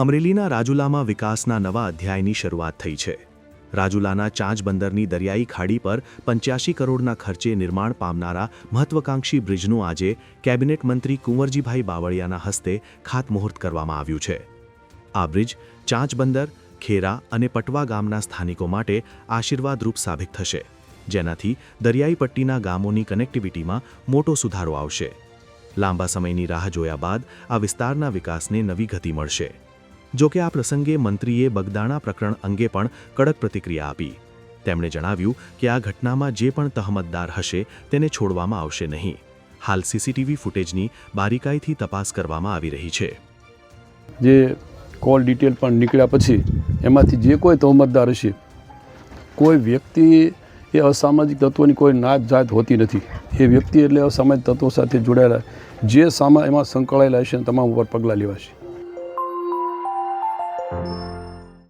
અમરેલીના રાજુલામાં વિકાસના નવા અધ્યાયની શરૂઆત થઈ છે। રાજુલાના ચાંચ બંદરની દરિયાઈ ખાડી પર 85 કરોડના ખર્ચે નિર્માણ પામનારા મહત્વાકાંક્ષી બ્રિજનું આજે કેબિનેટ મંત્રી કુંવરજીભાઈ બાવળિયાના હસ્તે ખાતમુહૂર્ત કરવામાં આવ્યું છે। આ બ્રિજ ચાંચ બંદર, ખેરા અને પટવા ગામના સ્થાનિકો માટે આશીર્વાદરૂપ સાબિત થશે, જેનાથી દરિયાઈ પટ્ટીના ગામોની કનેક્ટિવિટીમાં મોટો સુધારો આવશે। લાંબા સમયની રાહ જોયા બાદ આ વિસ્તારના વિકાસને નવી ગતિ મળશે। જો કે આ પ્રસંગે મંત્રીએ બગદાણા પ્રકરણ અંગે પણ કડક પ્રતિક્રિયા આપી। તેમણે જણાવ્યું કે આ ઘટનામાં જે પણ તહમતદાર હશે તેને છોડવામાં આવશે નહીં। હાલ સીસીટીવી ફૂટેજની બારીકાઈથી તપાસ કરવામાં આવી રહી છે। જે કોલ ડિટેલ પણ નીકળ્યા પછી એમાંથી જે કોઈ તહમતદાર હશે, કોઈ વ્યક્તિ એ અસામાજિક તત્વોની કોઈ નાત જાત હોતી નથી। એ વ્યક્તિ એટલે અસામાજિક તત્વો સાથે જોડાયેલા જે એમાં સંકળાયેલા હશે તમામ ઉપર પગલાં લેવાશે।